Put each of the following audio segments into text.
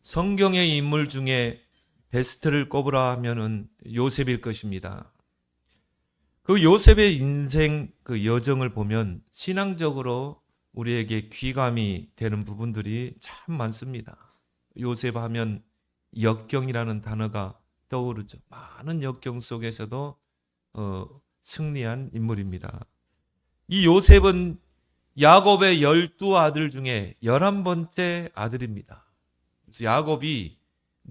성경의 인물 중에 베스트를 꼽으라 하면은 요셉일 것입니다. 그 요셉의 인생 그 여정을 보면 신앙적으로 우리에게 귀감이 되는 부분들이 참 많습니다. 요셉 하면 역경이라는 단어가 떠오르죠. 많은 역경 속에서도 승리한 인물입니다. 이 요셉은 야곱의 12아들 중에 11번째 아들입니다. 그래서 야곱이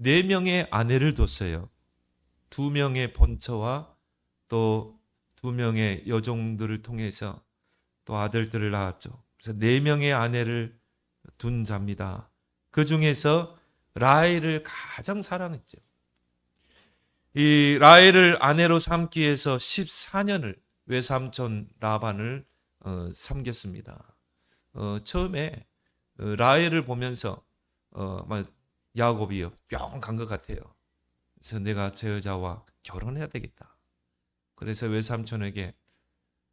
4명의 아내를 뒀어요. 2명의 본처와 또 2명의 여종들을 통해서 또 아들들을 낳았죠. 그래서 4명의 아내를 둔 자입니다. 그 중에서 라헬을 가장 사랑했죠. 이 라헬을 아내로 삼기 위해서 14년을 외삼촌 라반을 섬겼습니다. 처음에 라헬을 보면서 야곱이요 뿅 간 것 같아요. 그래서 내가 저 여자와 결혼해야 되겠다. 그래서 외삼촌에게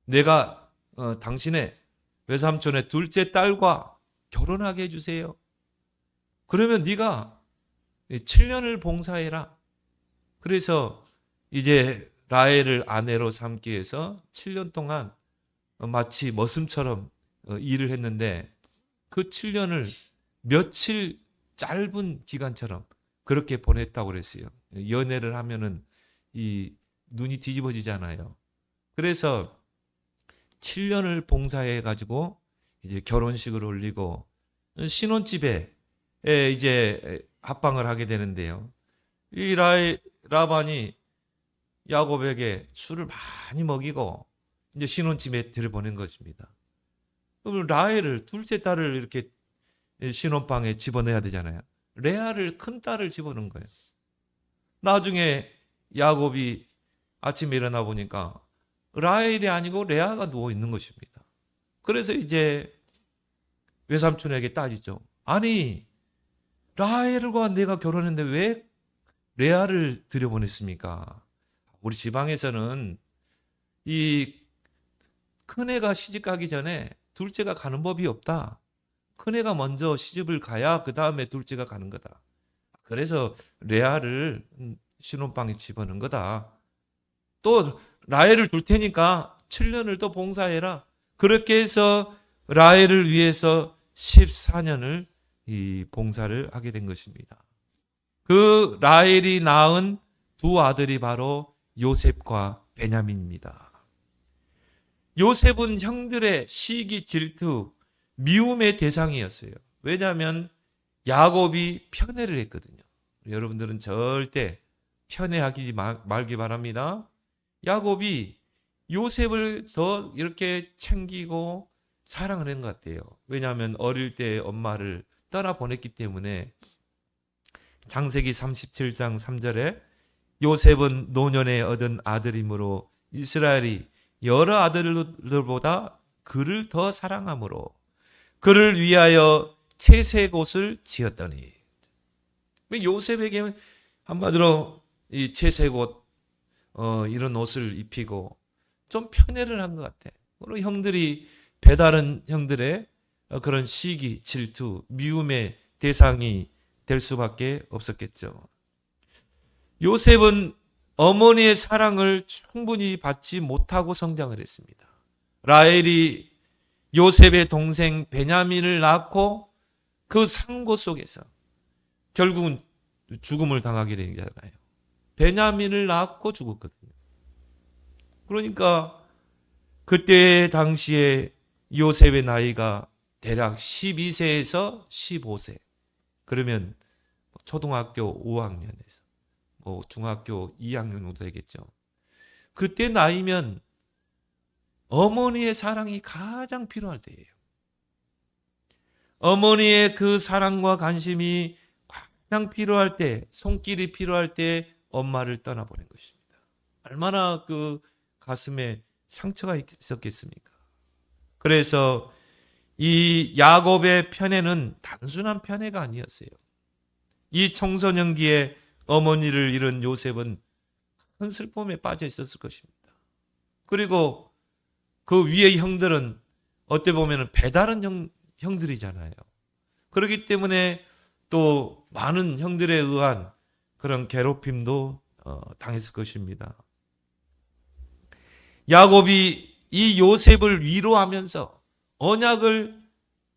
내가 당신의 외삼촌의 둘째 딸과 결혼하게 해주세요. 그러면 네가 7년을 봉사해라. 그래서 이제 라헬을 아내로 삼기 위해서 7년 동안 마치 머슴처럼 일을 했는데 그 7년을 며칠 짧은 기간처럼 그렇게 보냈다고 그랬어요. 연애를 하면은 이 눈이 뒤집어지잖아요. 그래서 7년을 봉사해 가지고 이제 결혼식을 올리고 신혼집에 이제 합방을 하게 되는데요. 이 라반이 야곱에게 술을 많이 먹이고 이제 신혼집에 들여보낸 것입니다. 그럼 라헬을 둘째 딸을 이렇게 신혼방에 집어넣어야 되잖아요. 레아를 큰 딸을 집어넣은 거예요. 나중에 야곱이 아침에 일어나 보니까 라헬이 아니고 레아가 누워 있는 것입니다. 그래서 이제 외삼촌에게 따지죠. 아니 라헬과 내가 결혼했는데 왜 레아를 들여보냈습니까? 우리 지방에서는 이 큰애가 시집 가기 전에 둘째가 가는 법이 없다. 큰애가 먼저 시집을 가야 그 다음에 둘째가 가는 거다. 그래서 레아를 신혼방에 집어넣은 거다. 또 라헬을 둘 테니까 7년을 또 봉사해라. 그렇게 해서 라헬을 위해서 14년을 이 봉사를 하게 된 것입니다. 그 라헬이 낳은 2 아들이 바로 요셉과 베냐민입니다. 요셉은 형들의 시기, 질투, 미움의 대상이었어요. 왜냐하면 야곱이 편애를 했거든요. 여러분들은 절대 편애하지 말기 바랍니다. 야곱이 요셉을 더 이렇게 챙기고 사랑을 한 것 같아요. 왜냐하면 어릴 때 엄마를 떠나보냈기 때문에 창세기 37장 3절에 요셉은 노년에 얻은 아들이므로 이스라엘이 여러 아들들보다 그를 더 사랑하므로 그를 위하여 채색옷을 지었더니 요셉에게 한마디로 이 채색옷 이런 옷을 입히고 좀 편애를 한 것 같아. 그리고 형들이 배다른 형들의 그런 시기, 질투, 미움의 대상이 될 수밖에 없었겠죠. 요셉은 어머니의 사랑을 충분히 받지 못하고 성장을 했습니다. 라헬이 요셉의 동생 베냐민을 낳고 그 상고 속에서 결국은 죽음을 당하게 되잖아요. 베냐민을 낳고 죽었거든요. 그러니까 그때 당시에 요셉의 나이가 대략 12세에서 15세. 그러면 초등학교 5학년에서 중학교 2학년 정도 되겠죠. 그때 나이면 어머니의 사랑이 가장 필요할 때예요. 어머니의 그 사랑과 관심이 가장 필요할 때, 손길이 필요할 때 엄마를 떠나보낸 것입니다. 얼마나 그 가슴에 상처가 있었겠습니까? 그래서 이 야곱의 편애는 단순한 편애가 아니었어요. 이 청소년기에 어머니를 잃은 요셉은 큰 슬픔에 빠져 있었을 것입니다. 그리고 그 위의 형들은 어떻게 보면 배다른 형들이잖아요. 그렇기 때문에 또 많은 형들에 의한 그런 괴롭힘도 당했을 것입니다. 야곱이 이 요셉을 위로하면서 언약을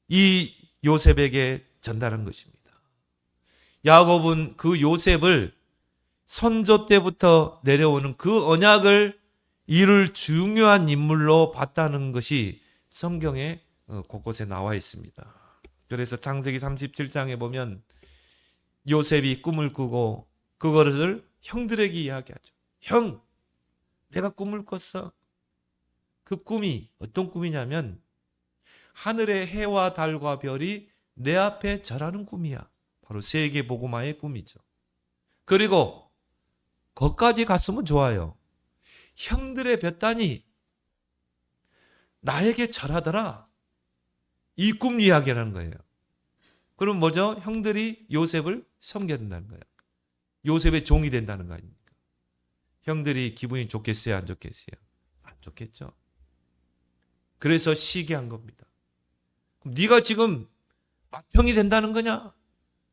이 요셉에게 전달한 것입니다. 야곱은 그 요셉을 선조 때부터 내려오는 그 언약을 이룰 중요한 인물로 봤다는 것이 성경에 곳곳에 나와 있습니다. 그래서 창세기 37장에 보면 요셉이 꿈을 꾸고 그것을 형들에게 이야기하죠. 형, 내가 꿈을 꿨어. 그 꿈이 어떤 꿈이냐면 하늘의 해와 달과 별이 내 앞에 절하는 꿈이야. 바로 세계복음화의 꿈이죠. 그리고 거기까지 갔으면 좋아요. 형들의 볕단이 나에게 절하더라. 이 꿈 이야기라는 거예요. 그럼 뭐죠? 형들이 요셉을 섬겨야 된다는 거예요. 요셉의 종이 된다는 거 아닙니까? 형들이 기분이 좋겠어요? 안 좋겠어요? 안 좋겠죠. 그래서 시기한 겁니다. 그럼 네가 지금 맏형이 된다는 거냐?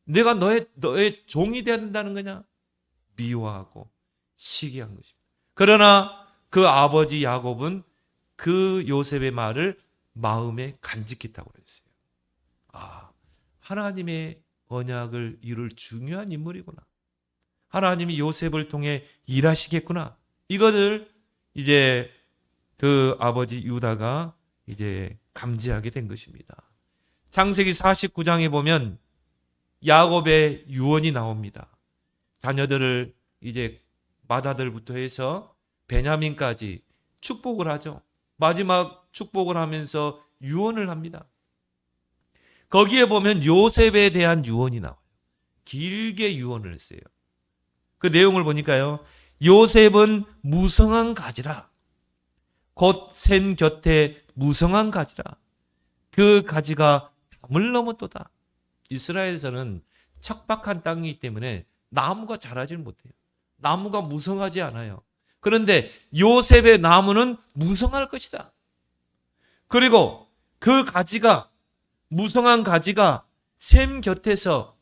내가 너의 종이 되어야 된다는 거냐? 미워하고 시기한 것입니다. 그러나 그 아버지 야곱은 그 요셉의 말을 마음에 간직했다고 그랬어요. 아, 하나님의 언약을 이룰 중요한 인물이구나. 하나님이 요셉을 통해 일하시겠구나. 이것을 이제 그 아버지 유다가 이제 감지하게 된 것입니다. 창세기 49장에 보면 야곱의 유언이 나옵니다. 자녀들을 이제 맏아들부터 해서 베냐민까지 축복을 하죠. 마지막 축복을 하면서 유언을 합니다. 거기에 보면 요셉에 대한 유언이 나와요. 길게 유언을 했어요. 그 내용을 보니까요. 요셉은 무성한 가지라. 곧 샘 곁에 무성한 가지라. 그 가지가 담을 넘었도다. 이스라엘에서는 척박한 땅이기 때문에 나무가 자라질 못해요. 나무가 무성하지 않아요. 그런데 요셉의 나무는 무성할 것이다. 그리고 그 가지가, 무성한 가지가 샘 곁에서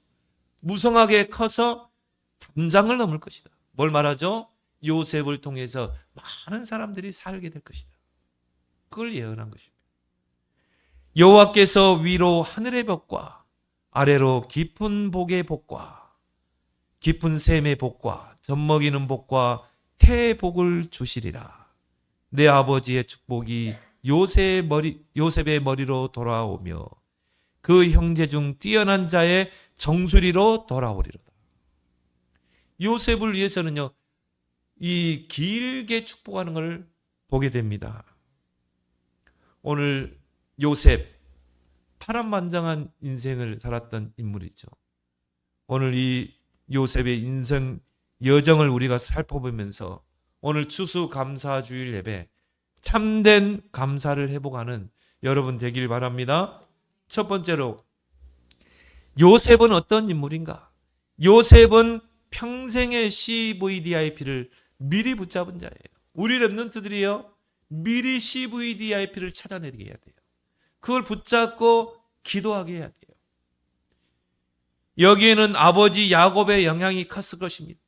무성하게 커서 담장을 넘을 것이다. 뭘 말하죠? 요셉을 통해서 많은 사람들이 살게 될 것이다. 그걸 예언한 것입니다. 여호와께서 위로 하늘의 벽과 아래로 깊은 복의 복과 깊은 샘의 복과 젖먹이는 복과 태의 복을 주시리라. 내 아버지의 축복이 요셉의 머리로 돌아오며 그 형제 중 뛰어난 자의 정수리로 돌아오리로다. 요셉을 위해서는요, 이 길게 축복하는 것을 보게 됩니다. 오늘 요셉, 파란만장한 인생을 살았던 인물이죠. 오늘 이 요셉의 인생 여정을 우리가 살펴보면서 오늘 추수감사주일 예배 참된 감사를 회복하는 여러분 되길 바랍니다. 첫 번째로 요셉은 어떤 인물인가? 요셉은 평생의 CVDIP를 미리 붙잡은 자예요. 우리 랩런트들이요, 미리 CVDIP를 찾아내게 해야 돼요. 그걸 붙잡고 기도하게 해야 돼요. 여기에는 아버지 야곱의 영향이 컸을 것입니다.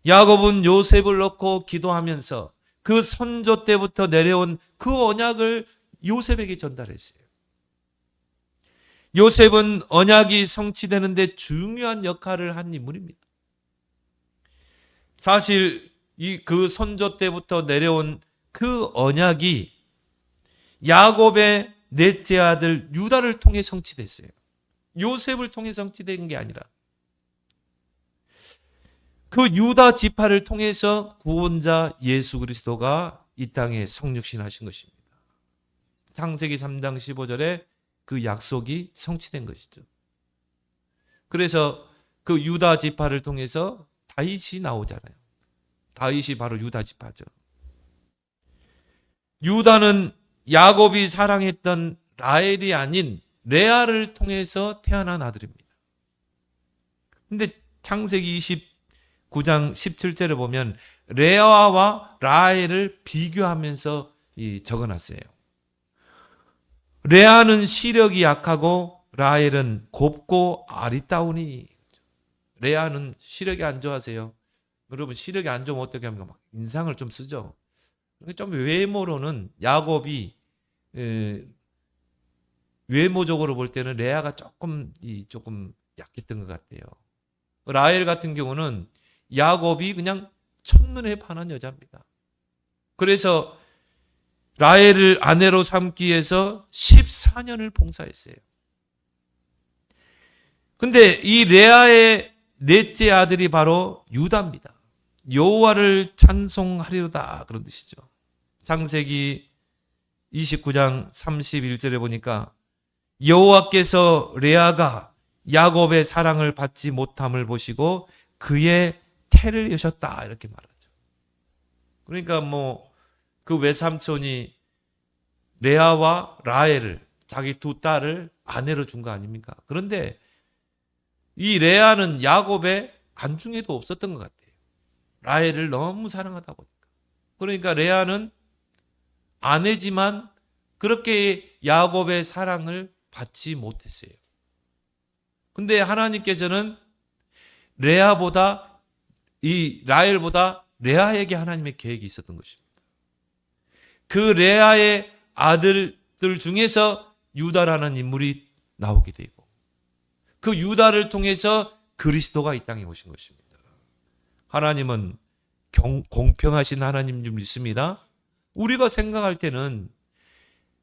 야곱은 요셉을 놓고 기도하면서 그 선조 때부터 내려온 그 언약을 요셉에게 전달했어요. 요셉은 언약이 성취되는데 중요한 역할을 한 인물입니다. 사실 그 선조 때부터 내려온 그 언약이 야곱의 넷째 아들 유다를 통해 성취됐어요. 요셉을 통해 성취된 게 아니라 그 유다 지파를 통해서 구원자 예수 그리스도가 이 땅에 성육신하신 것입니다. 창세기 3장 15절에 그 약속이 성취된 것이죠. 그래서 그 유다 지파를 통해서 다윗이 나오잖아요. 다윗이 바로 유다 지파죠. 유다는 야곱이 사랑했던 라헬이 아닌 레아를 통해서 태어난 아들입니다. 근데 창세기 29장 17절에 보면 레아와 라헬을 비교하면서 적어놨어요. 레아는 시력이 약하고 라헬은 곱고 아리따우니. 레아는 시력이 안 좋아하세요. 여러분 시력이 안 좋으면 어떻게 합니까? 막 인상을 좀 쓰죠. 좀 외모로는 야곱이 외모적으로 볼 때는 레아가 조금 약했던 것 같아요. 라헬 같은 경우는 야곱이 그냥 첫눈에 반한 여자입니다. 그래서 라헬을 아내로 삼기 위해서 14년을 봉사했어요. 근데 이 레아의 넷째 아들이 바로 유다입니다. 여호와를 찬송하리로다 그런 뜻이죠. 창세기 29장 31절에 보니까 여호와께서 레아가 야곱의 사랑을 받지 못함을 보시고 그의 태를 여셨다 이렇게 말하죠. 그러니까 그 외삼촌이 레아와 라헬을 자기 두 딸을 아내로 준 거 아닙니까? 그런데 이 레아는 야곱의 안중에도 없었던 것 같아요. 라헬을 너무 사랑하다 보니까. 그러니까 레아는 아내지만 그렇게 야곱의 사랑을 받지 못했어요. 근데 하나님께서는 라헬보다 레아에게 하나님의 계획이 있었던 것입니다. 그 레아의 아들들 중에서 유다라는 인물이 나오게 되고 그 유다를 통해서 그리스도가 이 땅에 오신 것입니다. 하나님은 공평하신 하나님 줄 믿습니다. 우리가 생각할 때는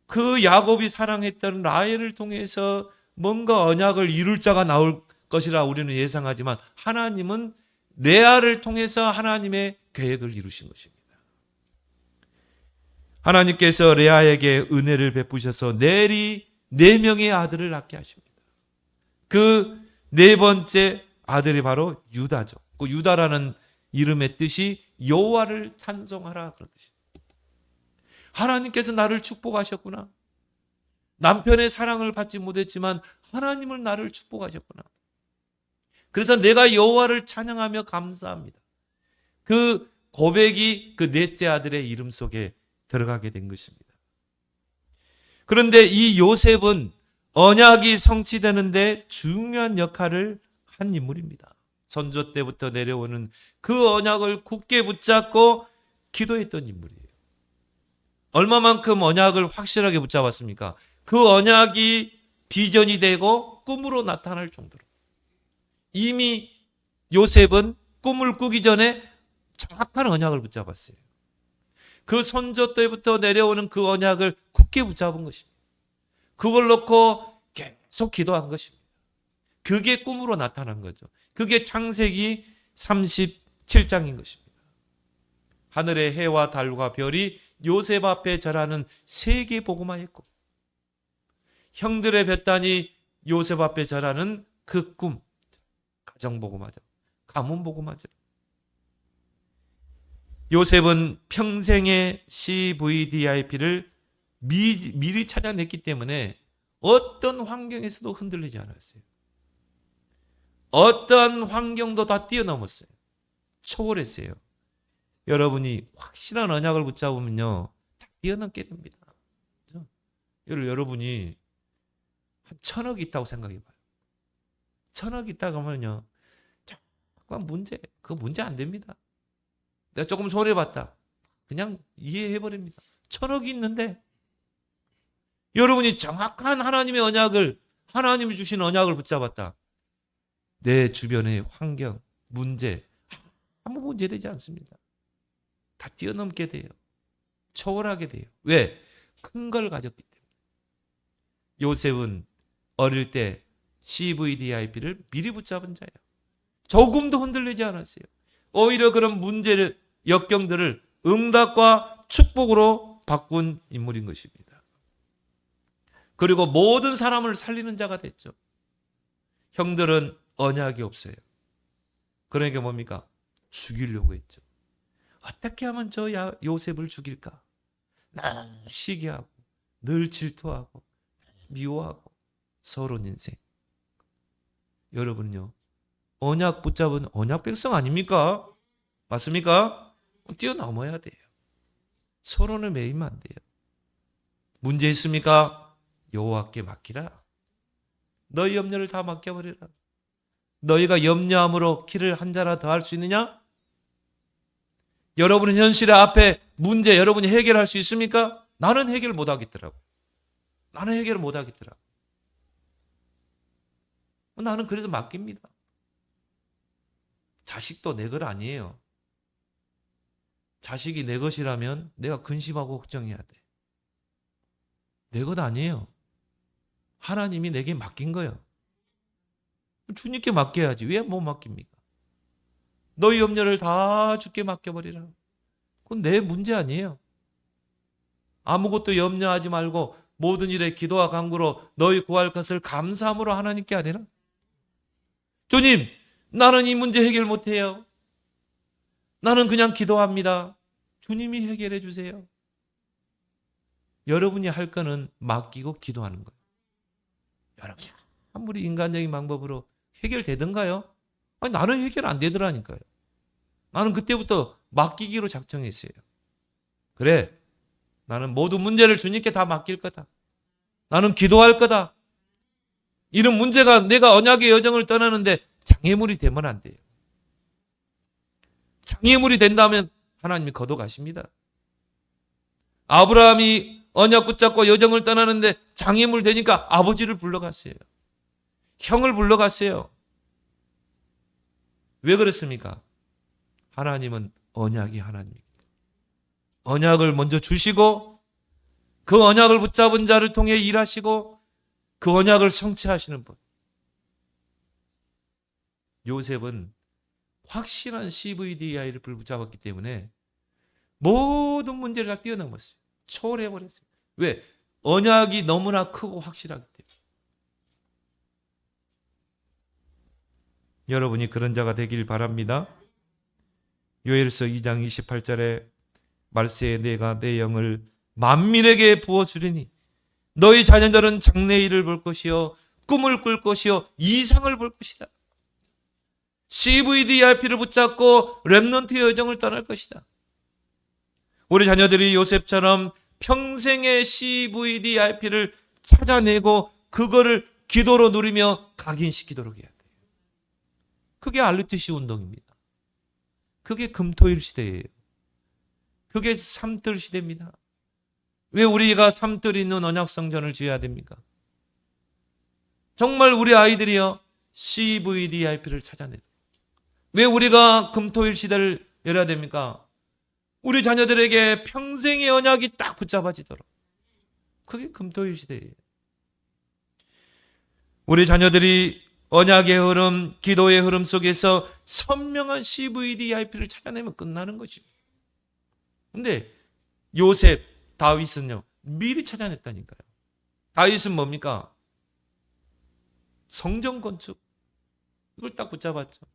그 야곱이 사랑했던 라헬을 통해서 뭔가 언약을 이룰 자가 나올 것이라 우리는 예상하지만 하나님은 레아를 통해서 하나님의 계획을 이루신 것입니다. 하나님께서 레아에게 은혜를 베푸셔서 네 명의 아들을 낳게 하십니다. 그 네 번째 아들이 바로 유다죠. 그 유다라는 이름의 뜻이 여호와를 찬송하라 그런 뜻입니다. 하나님께서 나를 축복하셨구나. 남편의 사랑을 받지 못했지만 하나님을 나를 축복하셨구나. 그래서 내가 여호와를 찬양하며 감사합니다. 그 고백이 그 넷째 아들의 이름 속에 들어가게 된 것입니다. 그런데 이 요셉은 언약이 성취되는데 중요한 역할을 한 인물입니다. 선조 때부터 내려오는 그 언약을 굳게 붙잡고 기도했던 인물이에요. 얼마만큼 언약을 확실하게 붙잡았습니까? 그 언약이 비전이 되고 꿈으로 나타날 정도로. 이미 요셉은 꿈을 꾸기 전에 정확한 언약을 붙잡았어요. 그 선조 때부터 내려오는 그 언약을 굳게 붙잡은 것입니다. 그걸 놓고 계속 기도한 것입니다. 그게 꿈으로 나타난 거죠. 그게 창세기 37장인 것입니다. 하늘의 해와 달과 별이 요셉 앞에 절하는 세계 복음화했고 형들의 볕단이 요셉 앞에 절하는 그 꿈, 가정 복음화죠. 가문 복음화죠. 요셉은 평생의 CVDIP를 미리 찾아냈기 때문에 어떤 환경에서도 흔들리지 않았어요. 어떤 환경도 다 뛰어넘었어요. 초월했어요. 여러분이 확실한 언약을 붙잡으면요, 다 뛰어넘게 됩니다. 여러분이 한 1,000억 있다고 생각해봐요. 1,000억 있다고 하면요, 잠깐 그 문제 안 됩니다. 내가 조금 손해봤다. 그냥 이해해버립니다. 1,000억이 있는데 여러분이 정확한 하나님의 언약을, 하나님이 주신 언약을 붙잡았다. 내 주변의 환경, 문제 아무 문제되지 않습니다. 다 뛰어넘게 돼요. 초월하게 돼요. 왜? 큰 걸 가졌기 때문에. 요셉은 어릴 때 CVDIP를 미리 붙잡은 자예요. 조금도 흔들리지 않았어요. 오히려 그런 문제를, 역경들을 응답과 축복으로 바꾼 인물인 것입니다. 그리고 모든 사람을 살리는 자가 됐죠. 형들은 언약이 없어요. 그러니까 뭡니까? 죽이려고 했죠. 어떻게 하면 저 요셉을 죽일까? 늘 시기하고, 늘 질투하고, 미워하고, 서러운 인생. 여러분요, 언약 붙잡은 언약 백성 아닙니까? 맞습니까? 뛰어넘어야 돼요. 서로는 매이면 안 돼요. 문제 있습니까? 여호와께 맡기라. 너희 염려를 다 맡겨버리라. 너희가 염려함으로 키를 한 자나 더 할 수 있느냐? 여러분은 현실의 앞에 문제 여러분이 해결할 수 있습니까? 나는 해결 못하겠더라고. 나는 해결 못하겠더라고. 나는 그래서 맡깁니다. 자식도 내 것 아니에요. 자식이 내 것이라면 내가 근심하고 걱정해야 돼. 내 것 아니에요. 하나님이 내게 맡긴 거예요. 주님께 맡겨야지. 왜 못 맡깁니까? 너희 염려를 다 주께 맡겨버리라. 그건 내 문제 아니에요. 아무것도 염려하지 말고 모든 일에 기도와 간구로 너희 구할 것을 감사함으로 하나님께 아뢰라. 주님, 나는 이 문제 해결 못해요. 나는 그냥 기도합니다. 주님이 해결해 주세요. 여러분이 할 거는 맡기고 기도하는 거예요. 여러분, 아무리 인간적인 방법으로 해결되던가요? 아니, 나는 해결 안 되더라니까요. 나는 그때부터 맡기기로 작정했어요. 그래, 나는 모든 문제를 주님께 다 맡길 거다. 나는 기도할 거다. 이런 문제가 내가 언약의 여정을 떠나는데 장애물이 되면 안 돼요. 장애물이 된다면 하나님이 걷어가십니다. 아브라함이 언약 붙잡고 여정을 떠나는데 장애물 되니까 아버지를 불러갔어요. 형을 불러갔어요. 왜 그렇습니까? 하나님은 언약이 하나님입니다. 언약을 먼저 주시고 그 언약을 붙잡은 자를 통해 일하시고 그 언약을 성취하시는 분. 요셉은 확실한 CVDI를 붙잡았기 때문에 모든 문제를 다 뛰어넘었어요. 초월해버렸어요. 왜? 언약이 너무나 크고 확실하기 때문에. 여러분이 그런 자가 되길 바랍니다. 요엘서 2장 28절에 말세에 내가 내 영을 만민에게 부어주리니 너희 자녀들은 장래일을 볼 것이요 꿈을 꿀 것이요 이상을 볼 것이다. CVDIP를 붙잡고 렘넌트의 여정을 떠날 것이다. 우리 자녀들이 요셉처럼 평생의 CVDIP를 찾아내고 그거를 기도로 누리며 각인시키도록 해야 돼요. 그게 RUTC 운동입니다. 그게 금토일 시대예요. 그게 삼뜰 시대입니다. 왜 우리가 삼뜰 있는 언약성전을 지어야 됩니까? 정말 우리 아이들이요 CVDIP를 찾아내도록. 왜 우리가 금토일 시대를 열어야 됩니까? 우리 자녀들에게 평생의 언약이 딱 붙잡아지도록. 그게 금토일 시대예요. 우리 자녀들이 언약의 흐름, 기도의 흐름 속에서 선명한 CVDIP를 찾아내면 끝나는 것입니다. 근데 요셉, 다윗은요 미리 찾아냈다니까요. 다윗은 뭡니까? 성전 건축. 이걸 딱 붙잡았죠.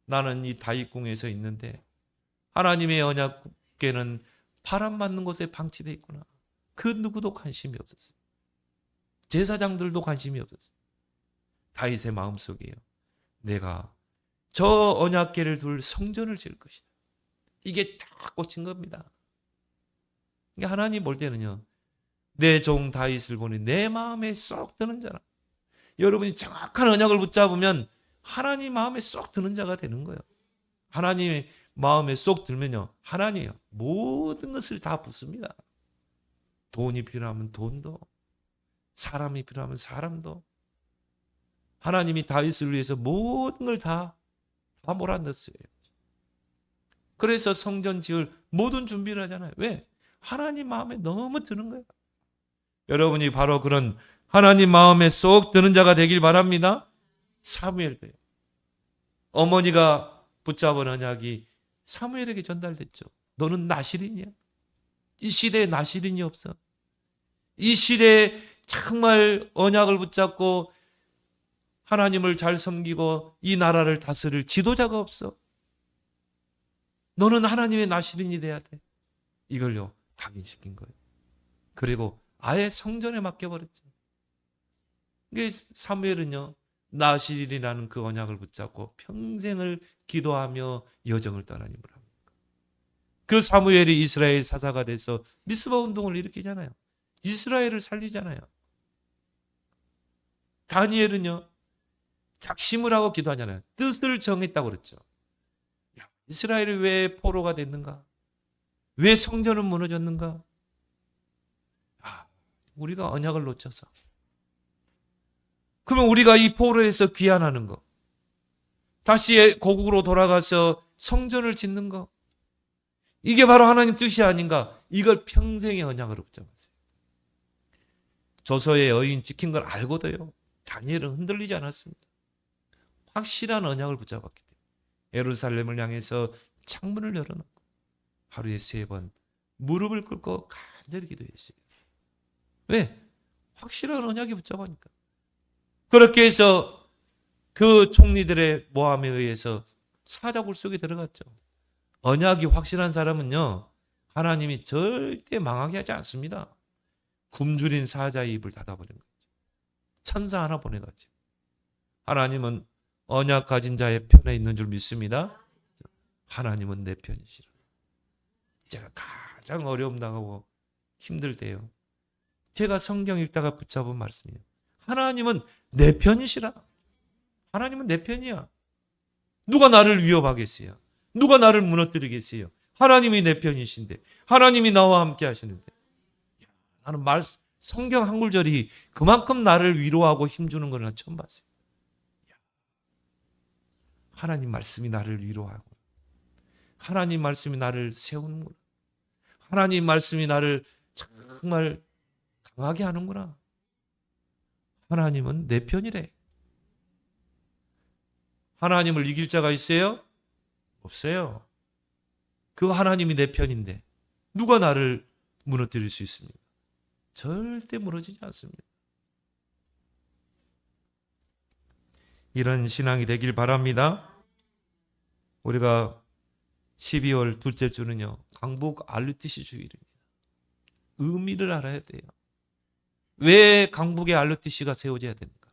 나는 이 다윗궁에서 있는데 하나님의 언약궤는 바람 맞는 곳에 방치되어 있구나. 그 누구도 관심이 없었어요. 제사장들도 관심이 없었어요. 다윗의 마음속에요. 내가 저 언약궤를 둘 성전을 지을 것이다. 이게 딱 꽂힌 겁니다. 그러니까 하나님 볼 때는요. 내 종 다윗을 보니 내 마음에 쏙 드는 자라. 여러분이 정확한 언약을 붙잡으면 하나님 마음에 쏙 드는 자가 되는 거예요. 하나님의 마음에 쏙 들면요. 하나님이요. 모든 것을 다 붓습니다. 돈이 필요하면 돈도, 사람이 필요하면 사람도. 하나님이 다윗을 위해서 모든 걸 다 몰아넣었어요. 그래서 성전 지을 모든 준비를 하잖아요. 왜? 하나님 마음에 너무 드는 거예요. 여러분이 바로 그런 하나님 마음에 쏙 드는 자가 되길 바랍니다. 사무엘도요. 어머니가 붙잡은 언약이 사무엘에게 전달됐죠. 너는 나실인이야. 이 시대에 나실인이 없어. 이 시대에 정말 언약을 붙잡고 하나님을 잘 섬기고 이 나라를 다스릴 지도자가 없어. 너는 하나님의 나실인이 돼야 돼. 이걸요 각인시킨 거예요. 그리고 아예 성전에 맡겨버렸죠. 이게 사무엘은요 나실이라는 그 언약을 붙잡고 평생을 기도하며 여정을 떠난 인물 합니다. 그 사무엘이 이스라엘 사사가 돼서 미스바 운동을 일으키잖아요. 이스라엘을 살리잖아요. 다니엘은요, 작심을 하고 기도하잖아요. 뜻을 정했다고 그랬죠. 야, 이스라엘이 왜 포로가 됐는가? 왜 성전은 무너졌는가? 아, 우리가 언약을 놓쳐서. 그러면 우리가 이 포로에서 귀환하는 거, 다시 고국으로 돌아가서 성전을 짓는 거, 이게 바로 하나님 뜻이 아닌가? 이걸 평생의 언약으로 붙잡았어요. 조서의 여인 지킨 걸 알고도요, 다니엘은 흔들리지 않았습니다. 확실한 언약을 붙잡았기 때문에 예루살렘을 향해서 창문을 열어놓고 하루에 3번 무릎을 꿇고 간절히 기도했어요. 왜? 확실한 언약이 붙잡으니까. 그렇게 해서 그 총리들의 모함에 의해서 사자굴 속에 들어갔죠. 언약이 확실한 사람은요, 하나님이 절대 망하게 하지 않습니다. 굶주린 사자의 입을 닫아버린 거죠. 천사 하나 보내갔죠. 하나님은 언약 가진 자의 편에 있는 줄 믿습니다. 하나님은 내 편이시라. 제가 가장 어려움 당하고 힘들 때요, 제가 성경 읽다가 붙잡은 말씀이에요. 하나님은 내 편이시라. 하나님은 내 편이야. 누가 나를 위협하겠어요? 누가 나를 무너뜨리겠어요? 하나님이 내 편이신데, 하나님이 나와 함께 하시는데, 나는 성경 한 구절이 그만큼 나를 위로하고 힘주는 걸 처음 봤어요. 하나님 말씀이 나를 위로하고, 하나님 말씀이 나를 세우는구나. 하나님 말씀이 나를 정말 강하게 하는구나. 하나님은 내 편이래. 하나님을 이길 자가 있어요? 없어요. 그 하나님이 내 편인데 누가 나를 무너뜨릴 수 있습니까? 절대 무너지지 않습니다. 이런 신앙이 되길 바랍니다. 우리가 12월 둘째 주는요, 강북 RUTC 주일입니다. 의미를 알아야 돼요. 왜 강북에 RUTC가 세워져야 됩니까?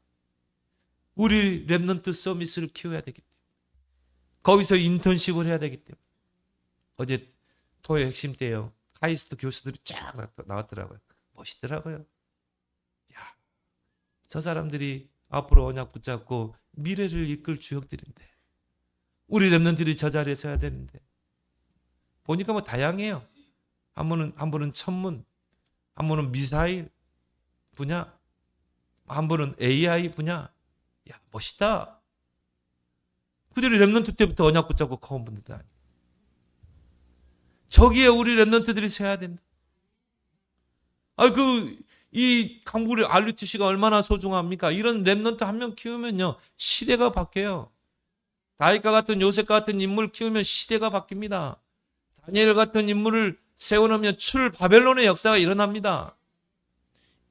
우리 렘넌트 서밋을 키워야 되기 때문에, 거기서 인턴십을 해야 되기 때문에. 어제 토요 핵심 때요, 카이스트 교수들이 쫙 나왔더라고요. 멋있더라고요. 야, 저 사람들이 앞으로 언약 붙잡고 미래를 이끌 주역들인데, 우리 렘넌트들이 저 자리에 서야 되는데, 보니까 뭐 다양해요. 한 분은 천문, 한 분은 미사일 분야, 한 분은 AI 분야. 야, 멋있다. 그들이 렘넌트 때부터 언약 붙잡고 커온 분들도 아니에요. 저기에 우리 렘넌트들이 서야 된다. 이 강북의 RUTC가 얼마나 소중합니까? 이런 렘넌트 한 명 키우면요, 시대가 바뀌어요. 다윗과 같은 요셉 같은 인물 키우면 시대가 바뀝니다. 다니엘 같은 인물을 세워놓으면 출 바벨론의 역사가 일어납니다.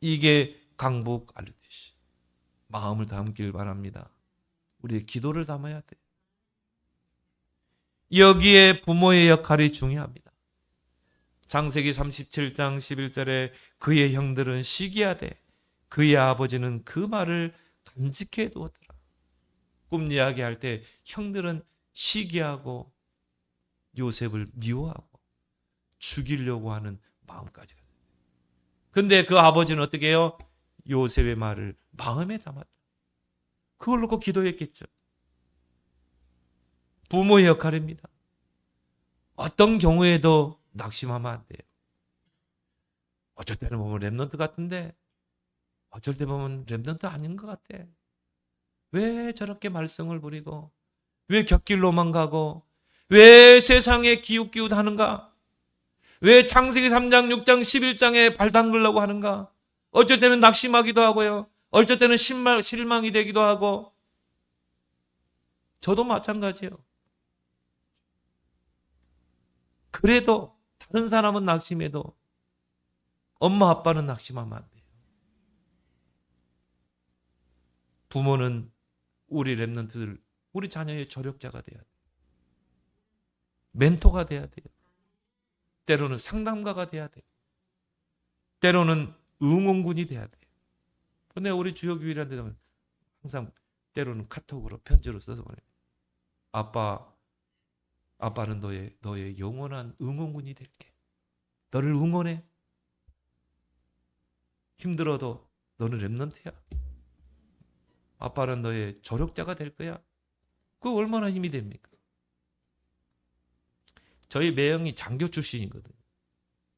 이게 강북 RUTC. 마음을 담길 바랍니다. 우리의 기도를 담아야 돼. 여기에 부모의 역할이 중요합니다. 창세기 37장 11절에 그의 형들은 시기하되 그의 아버지는 그 말을 간직해 두었더라. 꿈 이야기할 때 형들은 시기하고 요셉을 미워하고 죽이려고 하는 마음까지. 근데 그 아버지는 어떻게 해요? 요셉의 말을 마음에 담았다. 그걸 놓고 기도했겠죠. 부모의 역할입니다. 어떤 경우에도 낙심하면 안 돼요. 어쩔 때는 보면 렘넌트 같은데 어쩔 때 보면 렘넌트 아닌 것 같아. 왜 저렇게 말썽을 부리고, 왜 곁길로만 가고, 왜 세상에 기웃기웃하는가? 왜 창세기 3장, 6장, 11장에 발 담그려고 하는가? 어쩔 때는 낙심하기도 하고요. 어쩔 때는 실망이 되기도 하고. 저도 마찬가지예요. 그래도 다른 사람은 낙심해도 엄마 아빠는 낙심하면 안 돼요. 부모는 우리 렘넌트들, 우리 자녀의 조력자가 돼야 돼요. 멘토가 돼야 돼요. 때로는 상담가가 돼야 돼요. 때로는 응원군이 돼야 돼요. 근데 우리 주역교회라는 데는 항상 때로는 카톡으로 편지로 써서 보내요. 아빠는 너의 영원한 응원군이 될게. 너를 응원해. 힘들어도 너는 렘넌트야. 아빠는 너의 조력자가 될 거야. 그거 얼마나 힘이 됩니까? 저희 매형이 장교 출신이거든요.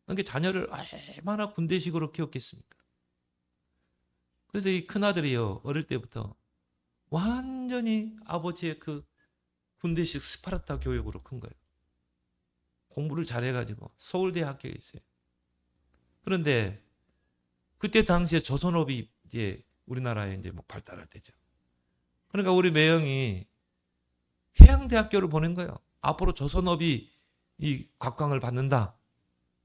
그러니까 자녀를 얼마나 군대식으로 키웠겠습니까? 그래서 이 큰아들이요, 어릴 때부터 완전히 아버지의 그 군대식 스파르타 교육으로 큰 거예요. 공부를 잘해가지고 서울대 합격에 있어요. 그런데 그때 당시에 조선업이 이제 우리나라에 이제 뭐 발달할 때죠. 그러니까 우리 매형이 해양대학교를 보낸 거예요. 앞으로 조선업이 이 각광을 받는다.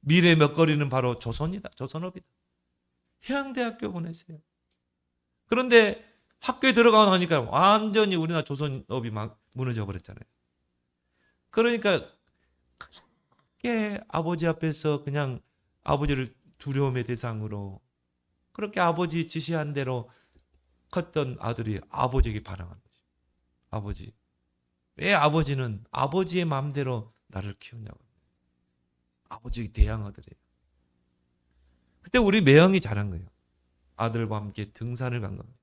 미래 먹거리는 바로 조선이다. 조선업이다. 해양대학교 보냈어요. 그런데 학교에 들어가고 나니까 완전히 우리나라 조선업이 막 무너져 버렸잖아요. 그러니까 그렇게 아버지 앞에서 그냥 아버지를 두려움의 대상으로 그렇게 아버지 지시한 대로 컸던 아들이 아버지에게 반항한 거죠. 아버지. 왜 아버지는 아버지의 마음대로 나를 키우냐고. 아버지에게 대항하더래요. 그때 우리 매형이 잘한 거예요. 아들과 함께 등산을 간 겁니다.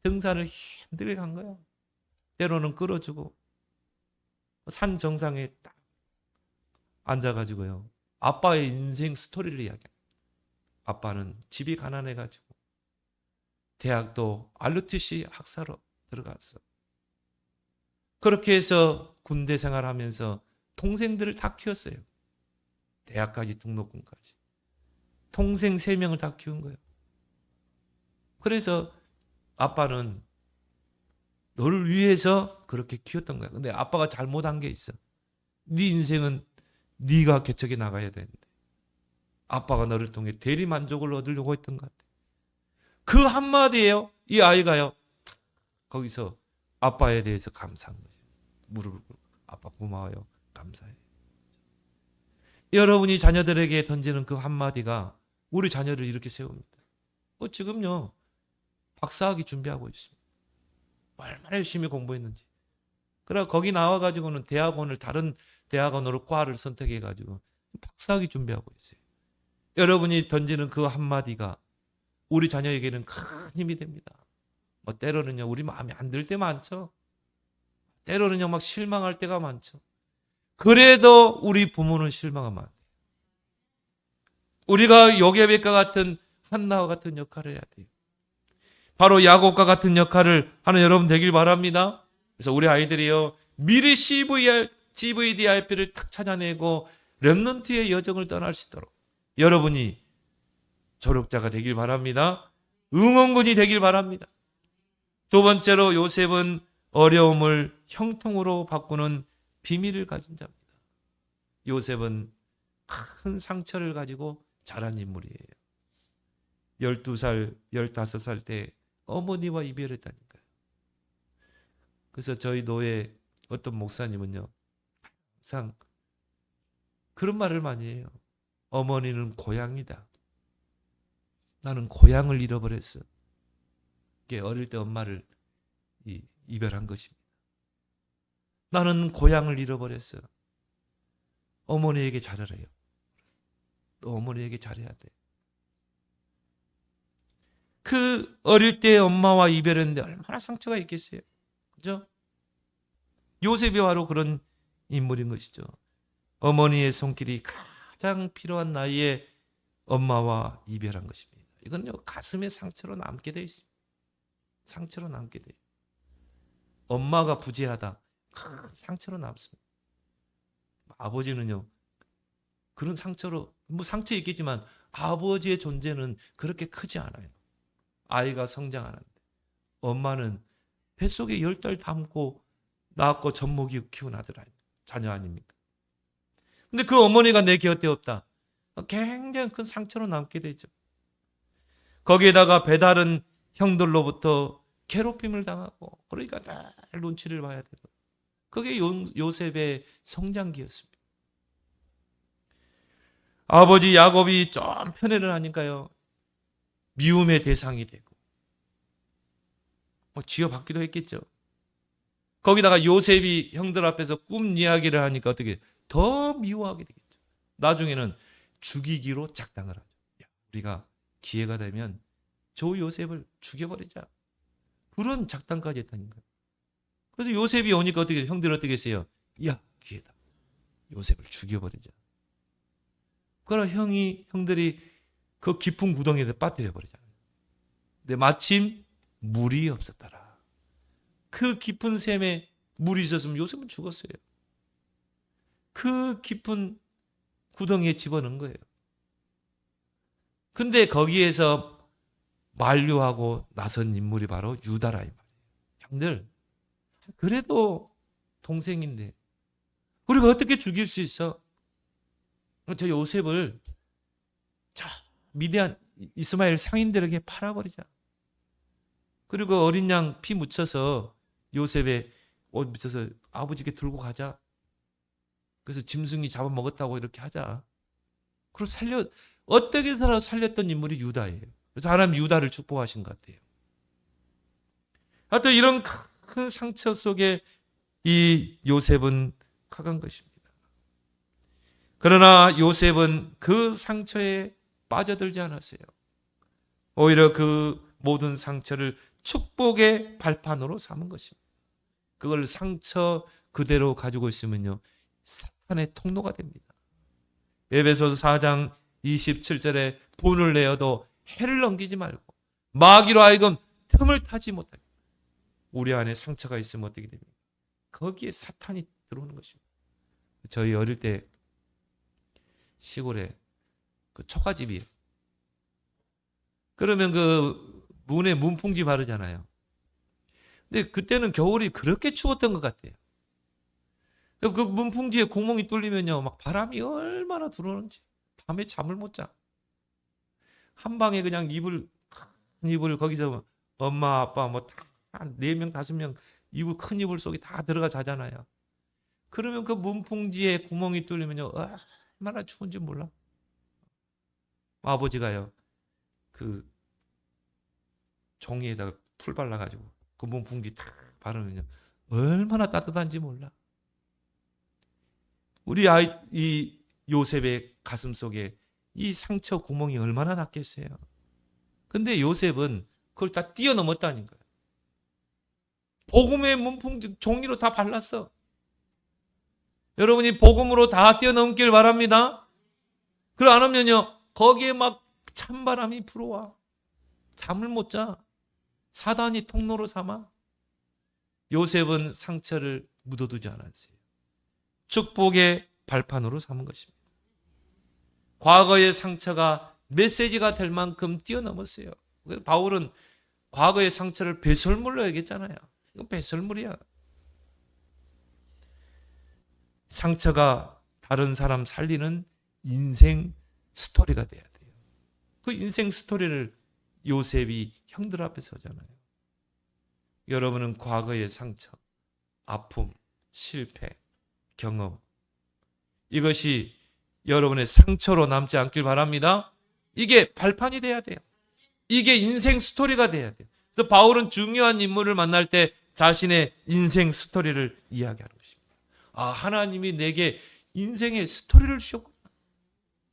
등산을 힘들게 간 거예요. 때로는 끌어주고 산 정상에 딱 앉아가지고요. 아빠의 인생 스토리를 이야기합니다. 아빠는 집이 가난해가지고 대학도 ROTC 학사로 들어갔어. 그렇게 해서 군대 생활하면서 동생들을 다 키웠어요. 대학까지 등록금까지. 동생 3명을 다 키운 거예요. 그래서 아빠는 너를 위해서 그렇게 키웠던 거야. 근데 아빠가 잘못한 게 있어. 네 인생은 네가 개척해 나가야 되는데 아빠가 너를 통해 대리 만족을 얻으려고 했던 것 같아. 그 한마디예요. 이 아이가요. 거기서 아빠에 대해서 감사한 거죠. 무릎을 꿇고 아빠 고마워요. 감사해요. 여러분이 자녀들에게 던지는 그 한마디가 우리 자녀를 이렇게 세웁니다. 지금요. 박사학위 준비하고 있습니다. 얼마나 열심히 공부했는지. 그래 거기 나와가지고는 대학원을 다른 대학원으로 과를 선택해가지고 박사학위 준비하고 있어요. 여러분이 던지는 그 한마디가 우리 자녀에게는 큰 힘이 됩니다. 때로는요 우리 마음에 안 들 때 많죠. 때로는요 막 실망할 때가 많죠. 그래도 우리 부모는 실망하면 안 돼요. 우리가 요게벳과 같은 한나와 같은 역할을 해야 돼요. 바로 야곱과 같은 역할을 하는 여러분 되길 바랍니다. 그래서 우리 아이들이요 미래 CVDIP를 탁 찾아내고 렘넌트의 여정을 떠날 수 있도록 여러분이 조력자가 되길 바랍니다. 응원군이 되길 바랍니다. 두 번째로 요셉은 어려움을 형통으로 바꾸는 비밀을 가진 자입니다. 요셉은 큰 상처를 가지고 자란 인물이에요. 12살, 15살 때 어머니와 이별했다니까요. 그래서 저희 노예 어떤 목사님은요. 항상 그런 말을 많이 해요. 어머니는 고향이다. 나는 고향을 잃어버렸어. 이게 어릴 때 엄마를 이별한 것입니다. 나는 고향을 잃어버렸어. 어머니에게 잘하래요. 또 어머니에게 잘해야 돼. 그 어릴 때 엄마와 이별했는데 얼마나 상처가 있겠어요. 그죠? 요셉이 바로 그런 인물인 것이죠. 어머니의 손길이 가장 필요한 나이에 엄마와 이별한 것입니다. 이건요 가슴에 상처로 남게 돼 있습니다. 상처로 남게 돼요. 엄마가 부재하다 큰 상처로 남습니다. 아버지는요 그런 상처로 뭐 상처 있겠지만 아버지의 존재는 그렇게 크지 않아요. 아이가 성장하는데 엄마는 뱃속에 10달 담고 낳았고 젖먹이 키운 아들 자녀 아닙니까? 근데 그 어머니가 내 곁에 없다. 굉장히 큰 상처로 남게 되죠. 거기에다가 배다른 형들로부터 괴롭힘을 당하고 그러니까 늘 눈치를 봐야 되고 그게 요셉의 성장기였습니다. 아버지 야곱이 좀 편애를 하니까요. 미움의 대상이 되고 지어받기도 했겠죠. 거기다가 요셉이 형들 앞에서 꿈 이야기를 하니까 어떻게 더 미워하게 되겠죠. 나중에는 죽이기로 작당을 하죠. 우리가 기회가 되면 저 요셉을 죽여버리자. 그런 작단까지 했다는 거예요. 그래서 요셉이 오니까 어떻게 형들이 어떻게 했어요? 야, 기회다. 요셉을 죽여버리자. 그러나 형들이 그 깊은 구덩이에 빠뜨려 버리잖아요. 근데 마침 물이 없었더라. 그 깊은 샘에 물이 있었으면 요셉은 죽었어요. 그 깊은 구덩이에 집어넣은 거예요. 근데 거기에서 만류하고 나선 인물이 바로 유다라 이 말이에요. 형들, 그래도 동생인데 우리가 어떻게 죽일 수 있어? 저 요셉을 저 미디안 이스마엘 상인들에게 팔아버리자. 그리고 어린 양 피 묻혀서 요셉의 옷 묻혀서 아버지께 들고 가자. 그래서 짐승이 잡아먹었다고 이렇게 하자. 그리고 어떻게 살렸던 인물이 유다예요. 그래서 하나님 유다를 축복하신 것 같아요. 하여튼 이런 큰 상처 속에 이 요셉은 가간 것입니다. 그러나 요셉은 그 상처에 빠져들지 않았어요. 오히려 그 모든 상처를 축복의 발판으로 삼은 것입니다. 그걸 상처 그대로 가지고 있으면요, 사탄의 통로가 됩니다. 에베소서 4장 27절에 분을 내어도 해를 넘기지 말고 마귀로 하여금 틈을 타지 못하게. 우리 안에 상처가 있으면 어떻게 됩니까? 거기에 사탄이 들어오는 것입니다. 저희 어릴 때 시골에 그 초가집이에요. 그러면 그 문에 문풍지 바르잖아요. 근데 그때는 겨울이 그렇게 추웠던 것 같아요. 그 문풍지에 구멍이 뚫리면요, 막 바람이 얼마나 들어오는지 밤에 잠을 못 자. 한 방에 그냥 큰 이불 거기서 엄마 아빠 뭐 다 4명 5명 큰 이불 속에 다 들어가 자잖아요. 그러면 그 문풍지에 구멍이 뚫리면요, 얼마나 추운지 몰라. 아버지가요, 그 종이에다가 풀 발라가지고 그 문풍지 다 바르면요, 얼마나 따뜻한지 몰라. 우리 이 요셉의 가슴 속에 이 상처 구멍이 얼마나 났겠어요. 근데 요셉은 그걸 다 뛰어넘었다는 거예요. 복음의 문풍지 종이로 다 발랐어. 여러분이 복음으로 다 뛰어넘길 바랍니다. 그걸 안 하면요, 거기에 막 찬바람이 불어와. 잠을 못 자. 사단이 통로로 삼아. 요셉은 상처를 묻어두지 않았어요. 축복의 발판으로 삼은 것입니다. 과거의 상처가 메시지가 될 만큼 뛰어넘었어요. 바울은 과거의 상처를 배설물로 얘기했잖아요. 이거 배설물이야. 상처가 다른 사람 살리는 인생 스토리가 돼야 돼요. 그 인생 스토리를 요셉이 형들 앞에서 하잖아요. 여러분은 과거의 상처, 아픔, 실패, 경험, 이것이 여러분의 상처로 남지 않길 바랍니다. 이게 발판이 돼야 돼요. 이게 인생 스토리가 돼야 돼요. 그래서 바울은 중요한 인물을 만날 때 자신의 인생 스토리를 이야기하는 것입니다. 하나님이 내게 인생의 스토리를 주셨구나.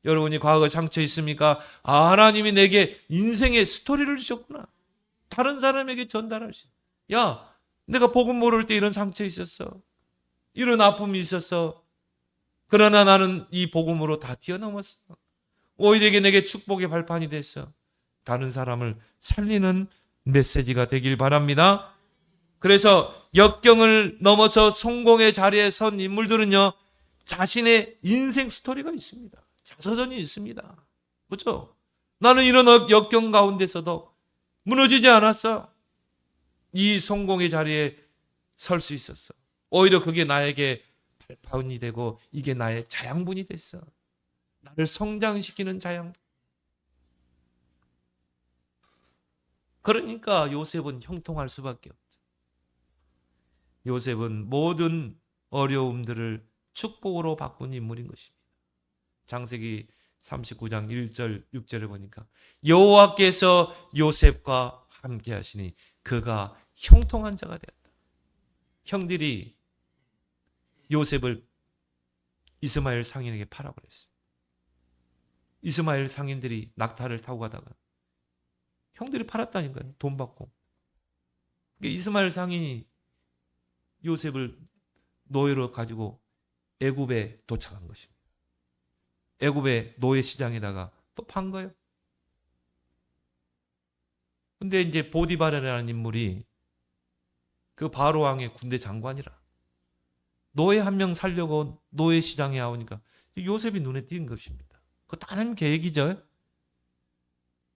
여러분이 과거 상처 있습니까? 하나님이 내게 인생의 스토리를 주셨구나. 다른 사람에게 전달할 수 있어요. 야, 내가 복음 모를 때 이런 상처 있었어. 이런 아픔이 있었어. 그러나 나는 이 복음으로 다 뛰어넘었어. 오히려 내게 축복의 발판이 됐어. 다른 사람을 살리는 메시지가 되길 바랍니다. 그래서 역경을 넘어서 성공의 자리에 선 인물들은요, 자신의 인생 스토리가 있습니다. 자서전이 있습니다. 그렇죠? 나는 이런 역경 가운데서도 무너지지 않았어. 이 성공의 자리에 설 수 있었어. 오히려 그게 나에게 발판이 되고 이게 나의 자양분이 됐어. 나를 성장시키는 자양분. 그러니까 요셉은 형통할 수밖에 없죠. 요셉은 모든 어려움들을 축복으로 바꾼 인물인 것입니다. 창세기 39장 1절 6절을 보니까 여호와께서 요셉과 함께 하시니 그가 형통한 자가 되었다. 형들이 요셉을 이스마엘 상인에게 팔아버렸어요. 이스마엘 상인들이 낙타를 타고 가다가 형들이 팔았다니까요. 돈 받고. 이스마엘 상인이 요셉을 노예로 가지고 애굽에 도착한 것입니다. 애굽의 노예 시장에다가 또 판 거예요. 근데 이제 보디바라라는 인물이 그 바로 왕의 군대 장관이라 노예 한 명 살려고 노예 시장에 나오니까 요셉이 눈에 띈 것입니다. 그것도 하나님 계획이죠.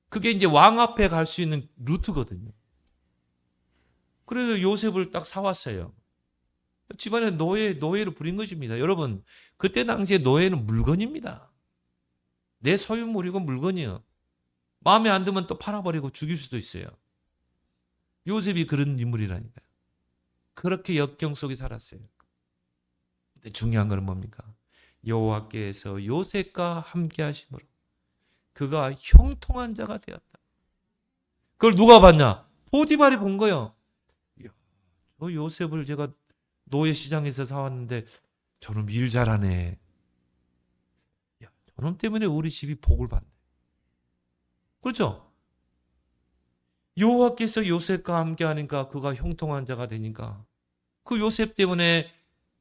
그게 이제 왕 앞에 갈 수 있는 루트거든요. 그래서 요셉을 딱 사왔어요. 집안에 노예로 부린 것입니다. 여러분, 그때 당시에 노예는 물건입니다. 내 소유물이고 물건이요. 마음에 안 들면 또 팔아버리고 죽일 수도 있어요. 요셉이 그런 인물이라니까요. 그렇게 역경 속에 살았어요. 근데 중요한 건 뭡니까? 여호와께서 요셉과 함께 하심으로 그가 형통한 자가 되었다. 그걸 누가 봤냐? 보디발이 본 거예요. 저 요셉을 제가 노예 시장에서 사왔는데 저놈 일 잘하네. 야, 저놈 때문에 우리 집이 복을 받네. 그렇죠? 여호와께서 요셉과 함께 하니까 그가 형통한 자가 되니까 그 요셉 때문에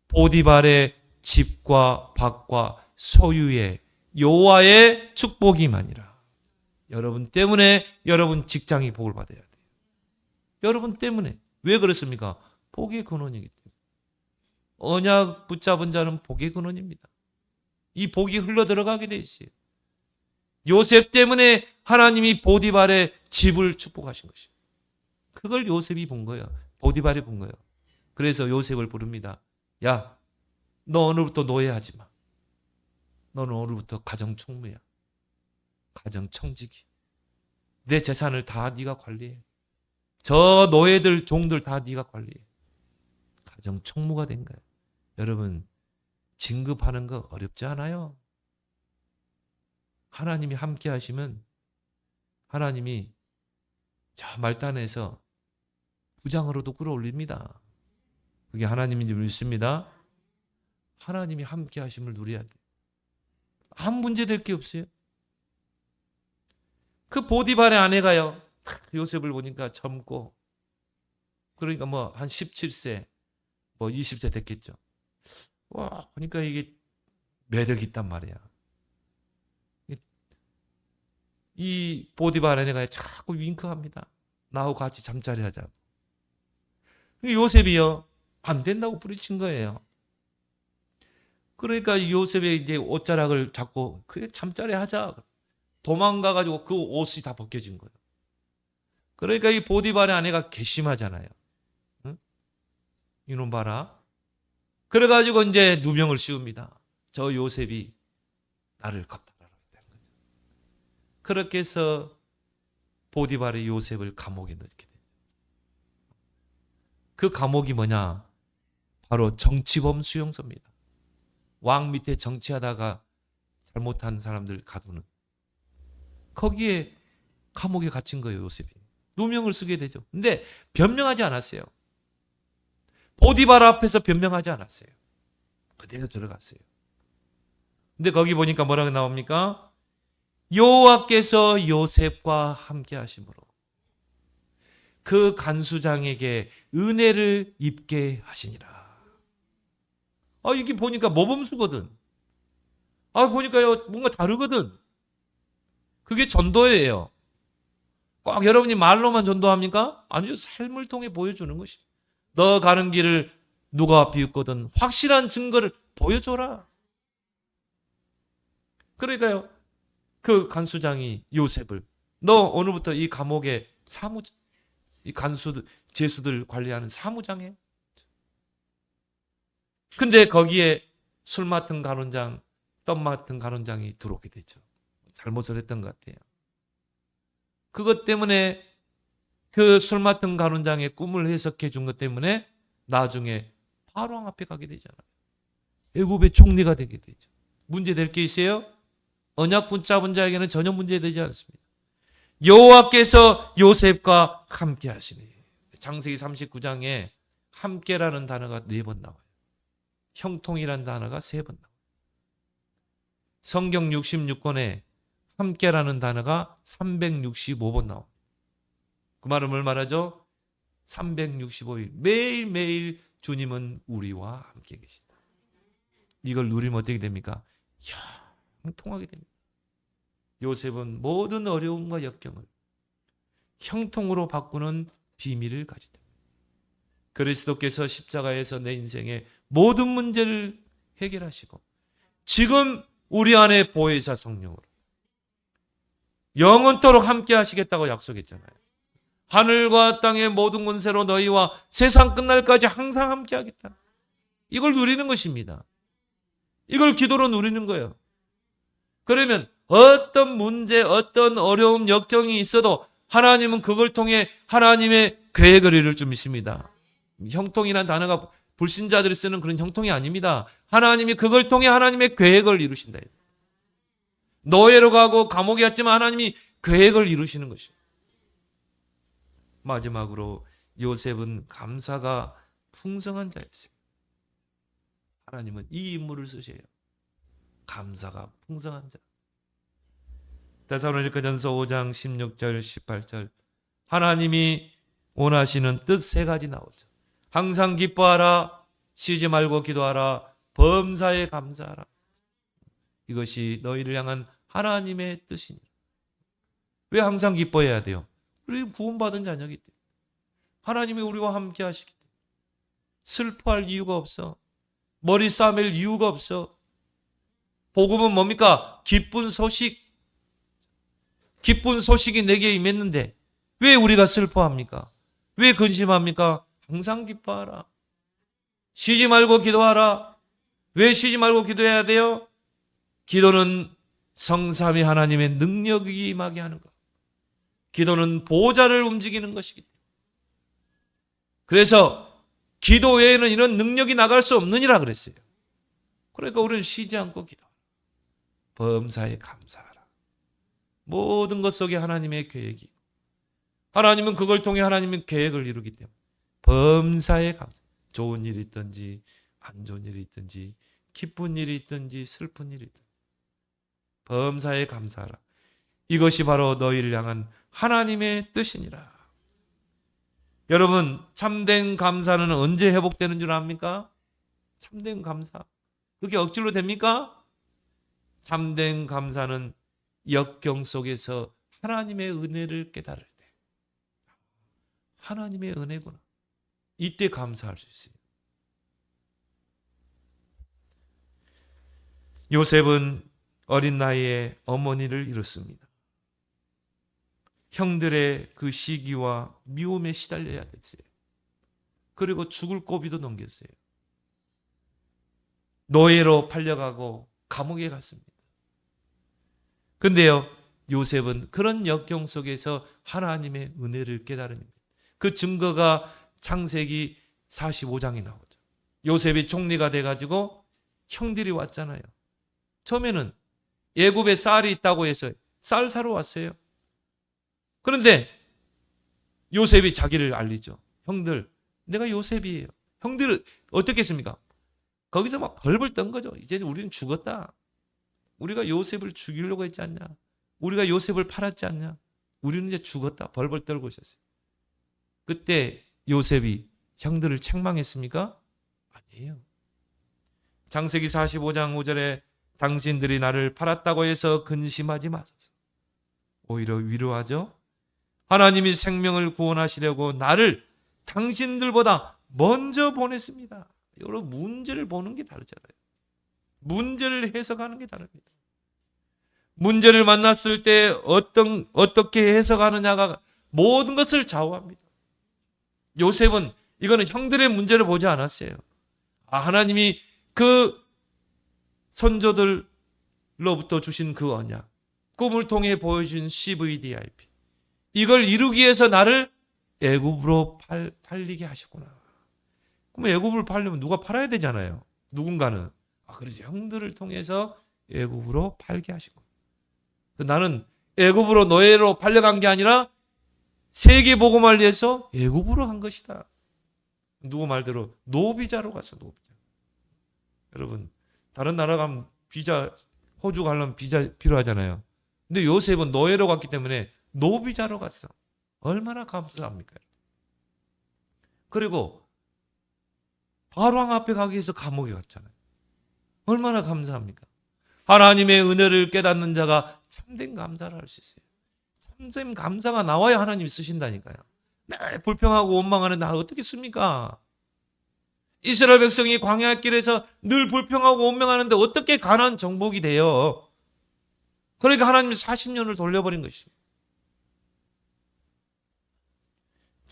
보디발의 집과 밭과 소유에 여호와의 축복이 많이라. 여러분 때문에 여러분 직장이 복을 받아야 돼요. 여러분 때문에. 왜 그렇습니까? 복의 근원이기 때문에. 언약 붙잡은 자는 복의 근원입니다. 이 복이 흘러 들어가게 돼 있어요. 요셉 때문에 하나님이 보디발의 집을 축복하신 것입니다. 그걸 요셉이 본 거예요. 보디발이 본 거예요. 그래서 요셉을 부릅니다. 야, 너 오늘부터 노예하지 마. 너는 오늘부터 가정총무야. 가정청지기. 내 재산을 다 네가 관리해. 저 노예들, 종들 다 네가 관리해. 가정총무가 된 거예요. 여러분, 진급하는 거 어렵지 않아요? 하나님이 함께 하시면 하나님이 저 말단에서 부장으로도 끌어올립니다. 그게 하나님인지 믿습니다. 하나님이 함께 하심을 누려야 돼요. 아무 문제 될 게 없어요. 그 보디발의 아내가요. 요셉을 보니까 젊고 그러니까 뭐 한 17세 뭐 20세 됐겠죠. 와, 보니까 이게 매력이 있단 말이야. 이 보디발 아내가 자꾸 윙크합니다. 나하고 같이 잠자리 하자고. 요셉이요. 안 된다고 부딪힌 거예요. 그러니까 요셉의 이제 옷자락을 잡고 그래 잠자리 하자. 도망가가지고 그 옷이 다 벗겨진 거예요. 그러니까 이 보디발의 아내가 괘씸하잖아요. 응? 이놈 봐라. 그래가지고 이제 누명을 씌웁니다. 저 요셉이 나를 겁탈하러 있다는 거죠. 그렇게 해서 보디발의 요셉을 감옥에 넣게 돼요. 그 감옥이 뭐냐? 바로 정치범 수용소입니다. 왕 밑에 정치하다가 잘못한 사람들 가두는. 거기에 감옥에 갇힌 거예요, 요셉이. 누명을 쓰게 되죠. 근데 변명하지 않았어요. 보디발 앞에서 변명하지 않았어요. 그대로 들어갔어요. 근데 거기 보니까 뭐라고 나옵니까? 여호와께서 요셉과 함께 하심으로 그 간수장에게 은혜를 입게 하시니라. 이게 보니까 모범수거든. 보니까요, 뭔가 다르거든. 그게 전도예요. 꼭 여러분이 말로만 전도합니까? 아니요, 삶을 통해 보여주는 것입니다. 너 가는 길을 누가 비웃거든 확실한 증거를 보여줘라. 그러니까요, 그 간수장이 요셉을 너 오늘부터 이 감옥의 사무장, 이 간수들, 죄수들 관리하는 사무장에. 근데 거기에 술 맡은 간원장, 떡 맡은 간원장이 들어오게 되죠. 잘못을 했던 것 같아요. 그것 때문에 그 술 맡은 간원장의 꿈을 해석해 준 것 때문에 나중에 바로왕 앞에 가게 되잖아요. 애굽의 총리가 되게 되죠. 문제 될 게 있어요? 언약 붙잡은 자에게는 전혀 문제되지 않습니다. 여호와께서 요셉과 함께 하시니. 창세기 39장에 함께라는 단어가 4번 나와요. 형통이라는 단어가 3번 나와요. 성경 66권에 함께라는 단어가 365번 나와요. 그 말은 뭘 말하죠? 365일 매일매일 주님은 우리와 함께 계신다. 이걸 누리면 어떻게 됩니까? 형통하게 됩니다. 요셉은 모든 어려움과 역경을 형통으로 바꾸는 비밀을 가지다. 그리스도께서 십자가에서 내 인생의 모든 문제를 해결하시고 지금 우리 안에 보혜사 성령으로 영원토록 함께 하시겠다고 약속했잖아요. 하늘과 땅의 모든 권세로 너희와 세상 끝날까지 항상 함께 하겠다. 이걸 누리는 것입니다. 이걸 기도로 누리는 거예요. 그러면 어떤 문제, 어떤 어려움, 역경이 있어도 하나님은 그걸 통해 하나님의 계획을 이룰 줄이십니다. 형통이라는 단어가 불신자들이 쓰는 그런 형통이 아닙니다. 하나님이 그걸 통해 하나님의 계획을 이루신다. 노예로 가고 감옥에 갔지만 하나님이 계획을 이루시는 것입니다. 마지막으로 요셉은 감사가 풍성한 자였어요. 하나님은 이 인물을 쓰셔요. 감사가 풍성한 자. 데살로니가전서 5장 16절 18절 하나님이 원하시는 뜻 세 가지 나오죠. 항상 기뻐하라, 쉬지 말고 기도하라, 범사에 감사하라. 이것이 너희를 향한 하나님의 뜻이니. 왜 항상 기뻐해야 돼요? 우리는 구원받은 자녀이기 때문에. 하나님이 우리와 함께 하시기 때문에. 슬퍼할 이유가 없어. 머리 싸맬 이유가 없어. 복음은 뭡니까? 기쁜 소식. 기쁜 소식이 내게 임했는데 왜 우리가 슬퍼합니까? 왜 근심합니까? 항상 기뻐하라. 쉬지 말고 기도하라. 왜 쉬지 말고 기도해야 돼요? 기도는 성삼위 하나님의 능력이 임하게 하는 것. 기도는 보좌를 움직이는 것이기 때문에. 그래서 기도 외에는 이런 능력이 나갈 수 없느니라 그랬어요. 그러니까 우리는 쉬지 않고 기도하라. 범사에 감사하라. 모든 것 속에 하나님의 계획이 하나님은 그걸 통해 하나님의 계획을 이루기 때문에 범사에 감사. 좋은 일이 있든지 안 좋은 일이 있든지 기쁜 일이 있든지 슬픈 일이 있든지 범사에 감사하라. 이것이 바로 너희를 향한 하나님의 뜻이니라. 여러분, 참된 감사는 언제 회복되는 줄 압니까? 참된 감사. 그게 억지로 됩니까? 참된 감사는 역경 속에서 하나님의 은혜를 깨달을 때 하나님의 은혜구나. 이때 감사할 수 있어요. 요셉은 어린 나이에 어머니를 잃었습니다. 형들의 그 시기와 미움에 시달려야 됐어요. 그리고 죽을 고비도 넘겼어요. 노예로 팔려가고 감옥에 갔습니다. 근데요, 요셉은 그런 역경 속에서 하나님의 은혜를 깨달은 그 증거가 창세기 45장에 나오죠. 요셉이 총리가 돼가지고 형들이 왔잖아요. 처음에는 애굽에 쌀이 있다고 해서 쌀 사러 왔어요. 그런데 요셉이 자기를 알리죠. 형들, 내가 요셉이에요. 형들은 어떻게 했습니까? 거기서 막 벌벌 떤 거죠. 이제는 우리는 죽었다. 우리가 요셉을 죽이려고 했지 않냐? 우리가 요셉을 팔았지 않냐? 우리는 이제 죽었다. 벌벌 떨고 있었어요. 그때 요셉이 형들을 책망했습니까? 아니에요. 창세기 45장 5절에 당신들이 나를 팔았다고 해서 근심하지 마소서. 오히려 위로하죠. 하나님이 생명을 구원하시려고 나를 당신들보다 먼저 보냈습니다. 여러분, 문제를 보는 게 다르잖아요. 문제를 해석하는 게 다릅니다. 문제를 만났을 때 어떻게 해석하느냐가 모든 것을 좌우합니다. 요셉은 이거는 형들의 문제를 보지 않았어요. 하나님이 그 선조들로부터 주신 그 언약, 꿈을 통해 보여준 CVDIP, 이걸 이루기 위해서 나를 애굽으로 팔리게 하셨구나. 그럼 애굽을 팔려면 누가 팔아야 되잖아요. 누군가는. 그래서 형들을 통해서 애굽으로 팔게 하시고, 나는 애굽으로 노예로 팔려간 게 아니라 세계 복음을 위해서 애굽으로 한 것이다. 누구 말대로 노비자로 갔어. 노비자. 여러분, 다른 나라 가면 비자, 호주 가려면 비자 필요하잖아요. 근데 요셉은 노예로 갔기 때문에 노비자로 갔어. 얼마나 감사합니까? 그리고 바로왕 앞에 가기 위해서 감옥에 갔잖아요. 얼마나 감사합니까? 하나님의 은혜를 깨닫는 자가 참된 감사를 할 수 있어요. 참된 감사가 나와야 하나님이 쓰신다니까요. 늘 불평하고 원망하는 날 어떻게 씁니까? 이스라엘 백성이 광야 길에서 늘 불평하고 원망하는데 어떻게 가나안 정복이 돼요? 그러니까 하나님이 40년을 돌려버린 것입니다.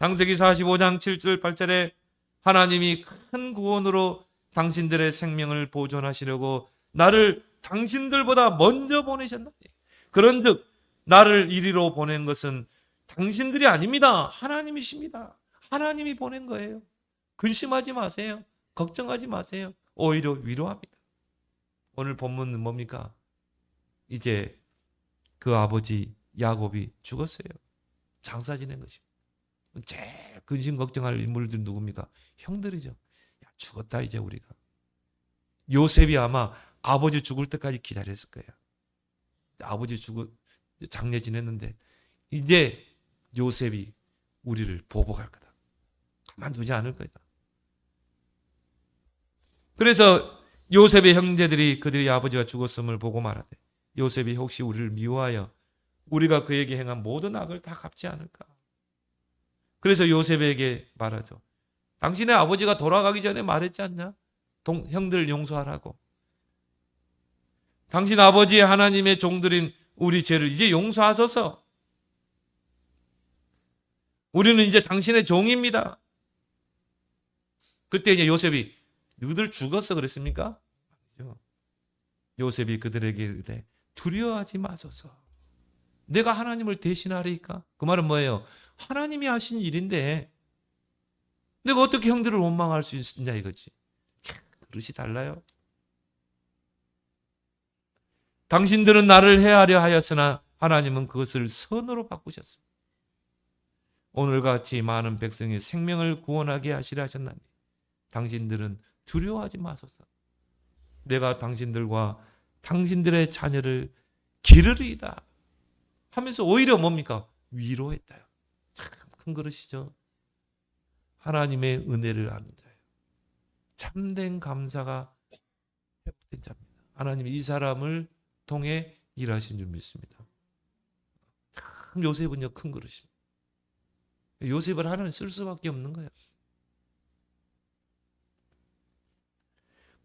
창세기 45장 7절 8절에 하나님이 큰 구원으로 당신들의 생명을 보존하시려고 나를 당신들보다 먼저 보내셨다. 그런즉 나를 이리로 보낸 것은 당신들이 아닙니다. 하나님이십니다. 하나님이 보낸 거예요. 근심하지 마세요. 걱정하지 마세요. 오히려 위로합니다. 오늘 본문은 뭡니까? 이제 그 아버지 야곱이 죽었어요. 장사 지낸 것입니다. 제일 근심 걱정할 인물들은 누굽니까? 형들이죠. 야, 죽었다 이제 우리가. 요셉이 아마 아버지 죽을 때까지 기다렸을 거예요. 아버지 장례 지냈는데 이제 요셉이 우리를 보복할 거다. 가만두지 않을 거다. 그래서 요셉의 형제들이 그들의 아버지가 죽었음을 보고 말하되 요셉이 혹시 우리를 미워하여 우리가 그에게 행한 모든 악을 다 갚지 않을까? 그래서 요셉에게 말하죠. 당신의 아버지가 돌아가기 전에 말했지 않냐? 형들 용서하라고. 당신 아버지의 하나님의 종들인 우리 죄를 이제 용서하소서. 우리는 이제 당신의 종입니다. 그때 이제 요셉이 너희들 죽었어 그랬습니까? 요셉이 그들에게 이르되 두려워하지 마소서. 내가 하나님을 대신하리까? 그 말은 뭐예요? 하나님이 하신 일인데 내가 어떻게 형들을 원망할 수 있느냐 이거지. 그릇이 달라요. 당신들은 나를 해하려 하였으나 하나님은 그것을 선으로 바꾸셨습니다. 오늘같이 많은 백성의 생명을 구원하게 하시려 하셨나니 당신들은 두려워하지 마소서. 내가 당신들과 당신들의 자녀를 기르리이다 하면서 오히려 뭡니까? 위로했다요. 참 큰 그릇이죠. 하나님의 은혜를 아는 자예요. 참된 감사가 회복된 자입니다. 하나님이 이 사람을 통해 일하신 줄 믿습니다. 참 요셉은요 큰 그릇입니다. 요셉을 하나님 쓸 수밖에 없는 거예요.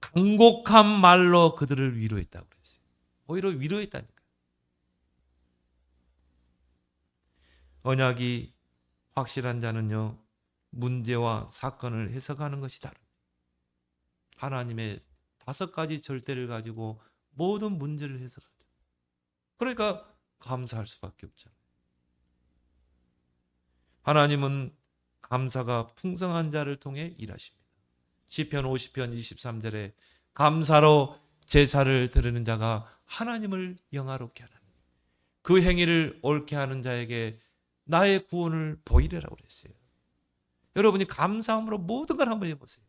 간곡한 말로 그들을 위로했다고 그랬어요. 오히려 위로했다니까. 언약이 확실한 자는요 문제와 사건을 해석하는 것이 다릅니다. 하나님의 5가지 절대를 가지고 모든 문제를 해석하죠. 그러니까 감사할 수밖에 없잖아요. 하나님은 감사가 풍성한 자를 통해 일하십니다. 시편 50편 23절에 감사로 제사를 드리는 자가 하나님을 영화롭게 하나니 그 행위를 옳게 하는 자에게 나의 구원을 보이리라고 그랬어요. 여러분이 감사함으로 모든 걸 한번 해보세요.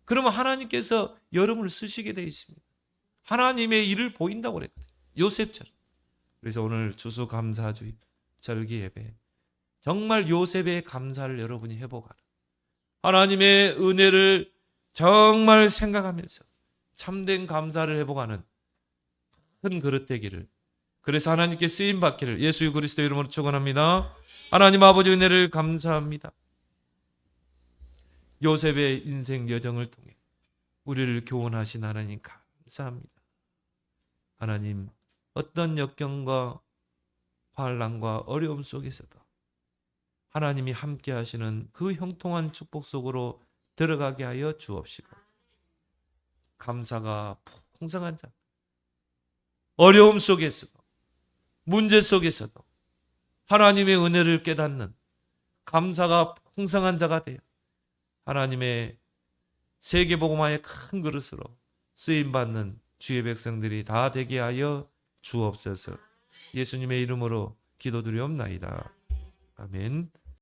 그러면 하나님께서 여러분을 쓰시게 되어 있습니다. 하나님의 일을 보인다고 그랬거든요. 요셉처럼. 그래서 오늘 추수감사주의 절기 예배 정말 요셉의 감사를 여러분이 해보거나 하나님의 은혜를 정말 생각하면서 참된 감사를 해보가는 큰 그릇 되기를, 그래서 하나님께 쓰임 받기를 예수 그리스도 이름으로 축원합니다. 하나님 아버지 은혜를 감사합니다. 요셉의 인생 여정을 통해 우리를 교훈하신 하나님 감사합니다. 하나님 어떤 역경과 환난과 어려움 속에서도 하나님이 함께 하시는 그 형통한 축복 속으로 들어가게 하여 주옵시고 감사가 풍성한 자, 어려움 속에서도 문제 속에서도 하나님의 은혜를 깨닫는 감사가 풍성한 자가 되어 하나님의 세계복음화의 큰 그릇으로 쓰임받는 주의 백성들이 다 되게 하여 주옵소서. 예수님의 이름으로 기도드리옵나이다. 아멘.